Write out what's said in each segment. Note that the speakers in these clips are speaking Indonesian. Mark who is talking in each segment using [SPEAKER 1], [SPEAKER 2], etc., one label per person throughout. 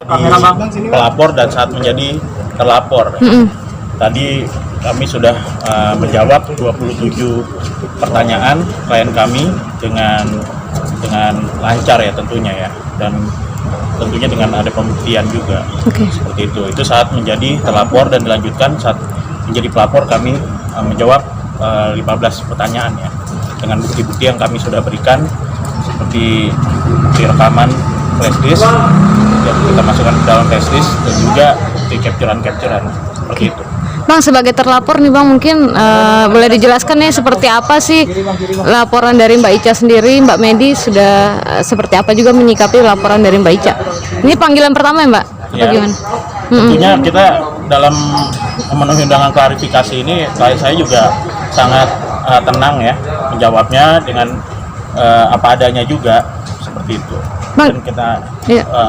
[SPEAKER 1] di pelapor dan saat menjadi terlapor. Tadi kami sudah menjawab 27 pertanyaan klien kami dengan lancar ya tentunya ya, dan tentunya dengan ada pembuktian juga. Seperti itu saat menjadi terlapor, dan dilanjutkan saat menjadi pelapor kami menjawab 15 pertanyaan ya, dengan bukti-bukti yang kami sudah berikan seperti bukti rekaman flash disk yang kita masukkan ke dalam flash disk, dan juga bukti capturean seperti itu.
[SPEAKER 2] Bang, sebagai terlapor nih Bang, mungkin boleh dijelaskan nih seperti apa sih laporan dari Mbak Ica sendiri, Mbak Medi sudah seperti apa juga menyikapi laporan dari Mbak Ica? Ini panggilan pertama ya Mbak?
[SPEAKER 1] Ya,
[SPEAKER 2] gimana?
[SPEAKER 1] Tentunya kita dalam memenuhi undangan klarifikasi ini, klien saya juga sangat tenang ya menjawabnya dengan apa adanya juga, seperti itu.
[SPEAKER 2] Bang,
[SPEAKER 1] dan kita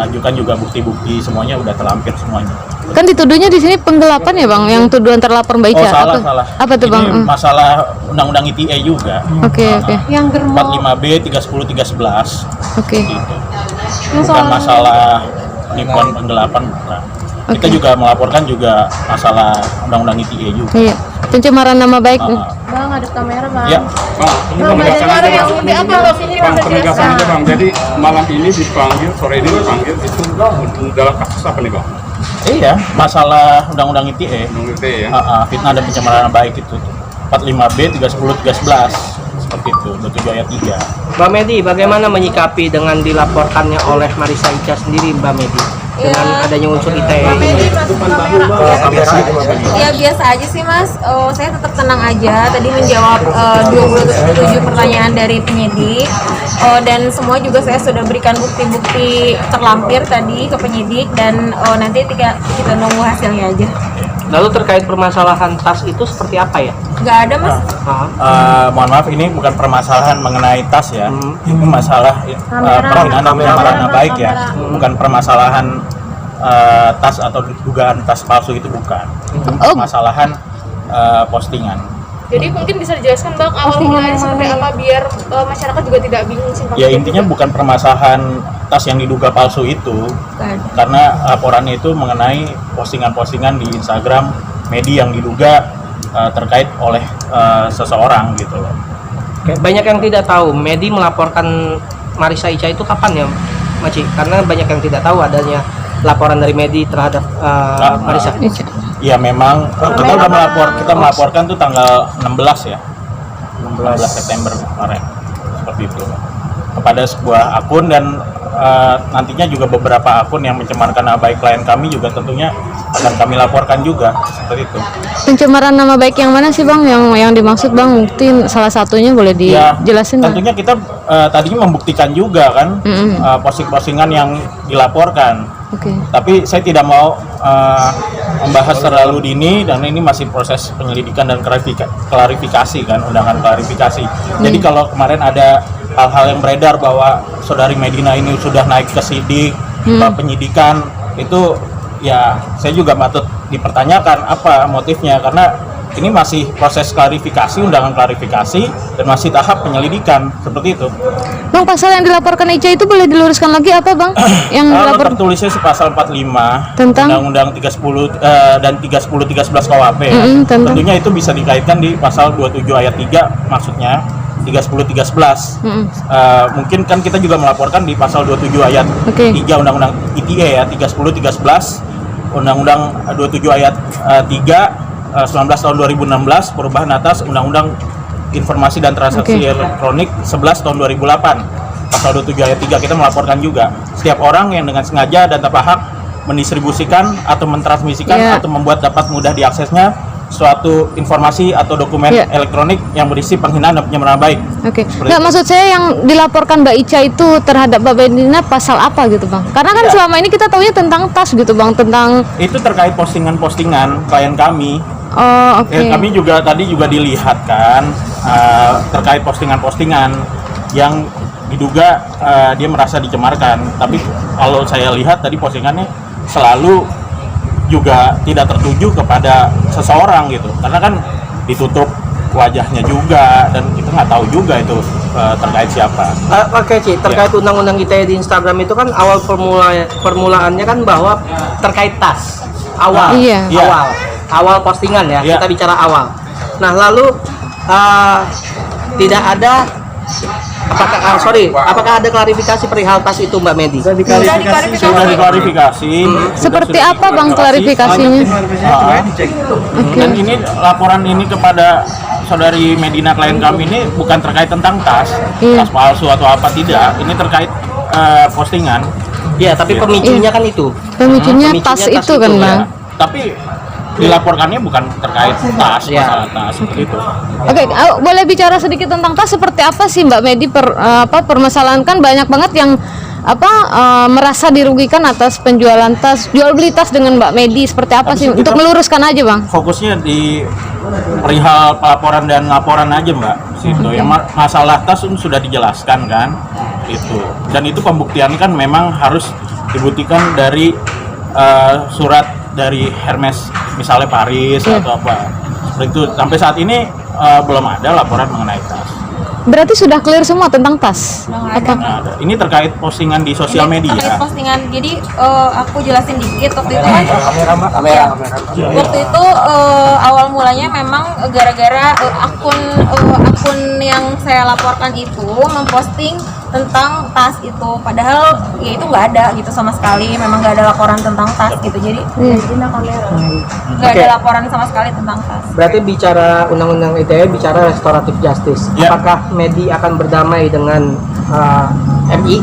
[SPEAKER 1] ajukan juga bukti-bukti semuanya udah terlampir semuanya.
[SPEAKER 2] Kan dituduhnya di sini penggelapan ya Bang, yang tuduhan terlapor Mbak Ica.
[SPEAKER 1] Salah.
[SPEAKER 2] Apa tuh Bang?
[SPEAKER 1] Ini masalah Undang-Undang ITE juga.
[SPEAKER 2] Oke.
[SPEAKER 1] Yang 45B 310 311.
[SPEAKER 2] Oke.
[SPEAKER 1] Gitu. Bukan masalah penipuan penggelapan, bukan. Kita juga melaporkan juga masalah Undang-Undang ITE juga.
[SPEAKER 2] Iya. Pencemaran nama baik.
[SPEAKER 3] Bang, ada kamera Bang.
[SPEAKER 1] Ya.
[SPEAKER 4] Bang, ini penegasan aja Bang. Penegasan aja Bang. Jadi malam ini dipanggil, sore ini dipanggil, itu dalam kasus apa nih Bang?
[SPEAKER 1] Iya, masalah Undang-Undang ITE.
[SPEAKER 4] Ya.
[SPEAKER 1] Fitnah dan pencemaran nama baik itu. 45B 310 311. Seperti itu, 27 ayat 3.
[SPEAKER 5] Mbak Medi, bagaimana menyikapi dengan dilaporkannya oleh Marissa Ica sendiri Mbak Medi? Dengan adanya unsur ITE ini?
[SPEAKER 3] Ya biasa aja sih Mas, saya tetap tenang aja. Tadi menjawab 27 pertanyaan dari penyidik, dan semua juga saya sudah berikan bukti-bukti terlampir tadi ke penyidik, dan nanti kita nunggu hasilnya aja.
[SPEAKER 5] Lalu terkait permasalahan tas itu seperti apa ya?
[SPEAKER 3] Nggak ada Mas.
[SPEAKER 1] Mohon maaf, ini bukan permasalahan mengenai tas ya. Ini masalah penghinaan dan pencemaran nama baik ya. Bukan permasalahan tas atau dugaan tas palsu, itu bukan. Permasalahan postingan.
[SPEAKER 6] Jadi mungkin bisa dijelaskan Bang, awal mulanya seperti apa biar masyarakat juga tidak bingung simpang.
[SPEAKER 1] Ya intinya bukan permasalahan tas yang diduga palsu itu, karena laporannya itu mengenai postingan-postingan di Instagram Medi yang diduga terkait oleh seseorang gitu loh.
[SPEAKER 5] Banyak yang tidak tahu, Medi melaporkan Marissa Ica itu kapan ya Maci? Karena banyak yang tidak tahu adanya laporan dari Medi terhadap Marissa.
[SPEAKER 1] Ya memang kita melaporkan tuh tanggal 16 ya, 16 September kemarin, seperti itu, kepada sebuah akun, dan nantinya juga beberapa akun yang mencemarkan nama baik klien kami juga tentunya akan kami laporkan juga, seperti itu.
[SPEAKER 2] Pencemaran nama baik yang mana sih Bang, yang dimaksud Bang? Mungkin salah satunya boleh dijelasin?
[SPEAKER 1] Tentunya kita tadinya membuktikan juga kan posting-postingan yang dilaporkan. Tapi saya tidak mau membahas terlalu dini, dan ini masih proses penyelidikan dan klarifikasi kan, undangan klarifikasi. Jadi kalau kemarin ada hal-hal yang beredar bahwa saudari Medina ini sudah naik ke sidik penyidikan, itu ya saya juga patut dipertanyakan apa motifnya, karena ini masih proses klarifikasi, undangan klarifikasi, dan masih tahap penyelidikan, seperti itu.
[SPEAKER 2] Bang, pasal yang dilaporkan Ica itu boleh diluruskan lagi apa Bang? Yang dilaporkan
[SPEAKER 1] tertulisnya pasal 45
[SPEAKER 2] tentang
[SPEAKER 1] Undang-Undang 310 dan 313 KUHP ya. Tentunya itu bisa dikaitkan di pasal 27 ayat 3, maksudnya 310 311. Mungkin kan kita juga melaporkan di pasal 27 ayat 3 Undang-Undang ITE ya, 310 311, Undang-Undang 27 ayat 3 19 tahun 2016 perubahan atas Undang-Undang Informasi dan Transaksi Elektronik 11 tahun 2008. Pasal 27 ayat 3 kita melaporkan juga setiap orang yang dengan sengaja dan tanpa hak mendistribusikan atau mentransmisikan atau membuat dapat mudah diaksesnya suatu informasi atau dokumen elektronik yang berisi penghinaan dan pencemaran baik.
[SPEAKER 2] Nggak, maksud saya yang dilaporkan Mbak Ica itu terhadap Mbak Medina pasal apa gitu Bang? Karena kan selama ini kita taunya tentang tas gitu Bang, tentang
[SPEAKER 1] itu terkait postingan-postingan klien kami. Kami juga tadi juga dilihat kan terkait postingan-postingan yang diduga dia merasa dicemarkan. Tapi kalau saya lihat tadi postingannya selalu juga tidak tertuju kepada seseorang gitu, karena kan ditutup wajahnya juga, dan kita nggak tahu juga itu terkait siapa.
[SPEAKER 5] Oke Ci, terkait undang-undang ITE di Instagram itu kan awal permulaannya kan bahwa terkait tas awal,
[SPEAKER 2] Iya.
[SPEAKER 5] awal postingan ya.
[SPEAKER 1] Iya.
[SPEAKER 5] Kita bicara awal. Nah lalu tidak ada apakah ada klarifikasi perihal tas itu Mbak Medi?
[SPEAKER 3] Sudah diklarifikasi.
[SPEAKER 1] Sudah diklarifikasi.
[SPEAKER 2] Seperti apa Bang klarifikasinya?
[SPEAKER 1] Dan ini laporan ini kepada saudari Medina klien kami ini bukan terkait tentang tas palsu atau apa, tidak. Ini terkait postingan.
[SPEAKER 5] Iya, tapi pemicunya kan itu.
[SPEAKER 2] Pemicunya tas
[SPEAKER 5] tas
[SPEAKER 2] itu
[SPEAKER 5] itu,
[SPEAKER 2] kan
[SPEAKER 5] ya.
[SPEAKER 2] Bang.
[SPEAKER 1] Tapi dilaporkannya bukan terkait tas,
[SPEAKER 5] Ya.
[SPEAKER 1] masalah tas seperti itu.
[SPEAKER 2] Oke, boleh bicara sedikit tentang tas seperti apa sih Mbak Medi permasalahan kan banyak banget yang merasa dirugikan atas penjualan tas, jual beli tas dengan Mbak Medi seperti apa sih untuk meluruskan aja Bang?
[SPEAKER 1] Fokusnya di perihal pelaporan dan laporan aja Mbak situ. Yang masalah tas sudah dijelaskan kan itu, dan itu pembuktiannya kan memang harus dibuktikan dari surat dari Hermes misalnya Paris atau apa seperti itu. Sampai saat ini belum ada laporan mengenai tas.
[SPEAKER 2] Berarti sudah clear semua tentang tas.
[SPEAKER 3] Udah nggak ada.
[SPEAKER 1] Nah, ini terkait postingan di sosial
[SPEAKER 3] Ini
[SPEAKER 1] media.
[SPEAKER 3] terkait postingan. Jadi aku jelasin dikit waktu itu kan. Waktu itu awal mulanya memang gara-gara akun yang saya laporkan itu memposting tentang tas itu, padahal ya itu nggak ada gitu sama sekali, memang nggak ada laporan tentang tas gitu. Jadi nggak ada laporan sama sekali tentang tas.
[SPEAKER 5] Berarti bicara undang-undang ITE bicara restoratif justice.
[SPEAKER 1] Ya.
[SPEAKER 5] Apakah Medi akan berdamai dengan MI?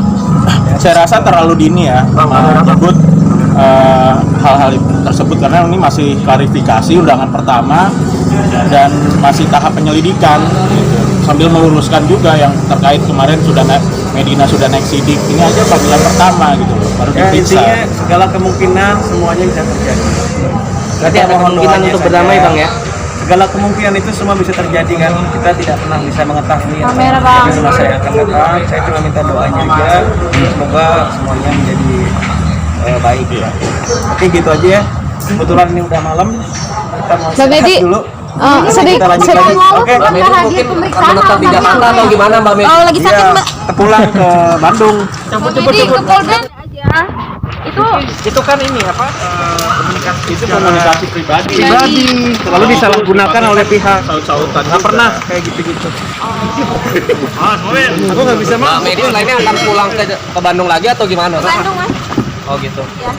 [SPEAKER 1] Saya rasa terlalu dini ya menyebut hal-hal tersebut, karena ini masih klarifikasi undangan pertama dan masih tahap penyelidikan gitu. Sambil meluruskan juga yang terkait kemarin Medina sudah naik sidik, ini aja panggilan pertama gitu loh, baru
[SPEAKER 7] Ya,
[SPEAKER 1] diperiksa.
[SPEAKER 7] intinya segala kemungkinan semuanya bisa terjadi.
[SPEAKER 5] Berarti ada kemungkinan untuk berdamai Bang ya?
[SPEAKER 7] Segala kemungkinan itu semua bisa terjadi kan, kita tidak pernah bisa mengetahui apa
[SPEAKER 3] Kamera,
[SPEAKER 7] yang
[SPEAKER 3] Bang.
[SPEAKER 7] terjadi di masa yang akan datang. Saya cuma minta doanya aja, semoga semuanya menjadi baik ya. Oke gitu aja ya. Kebetulan ini udah malam, kita mau
[SPEAKER 2] Mbak Medi,
[SPEAKER 7] istirahat dulu.
[SPEAKER 2] sedikit
[SPEAKER 7] Kita lanjut lagi. Oke.
[SPEAKER 5] Mbak Medi mungkin menetap di Jakarta atau gimana Mbak Medi?
[SPEAKER 3] Oh, lagi sakit
[SPEAKER 7] Iya,
[SPEAKER 3] Mbak.
[SPEAKER 7] pulang ke Bandung.
[SPEAKER 3] Jadi ke Polda aja.
[SPEAKER 5] Itu kan ini apa?
[SPEAKER 1] Itu komunikasi pribadi.
[SPEAKER 7] Lalu disalahgunakan oleh pihak.
[SPEAKER 1] Saut-sautan.
[SPEAKER 7] Nggak pernah kayak gitu-gitu. Aku nggak bisa
[SPEAKER 5] Mbak Medi selainnya akan pulang ke Bandung lagi atau gimana?
[SPEAKER 3] Bandung Mas.
[SPEAKER 5] Oh gitu.
[SPEAKER 3] Ya.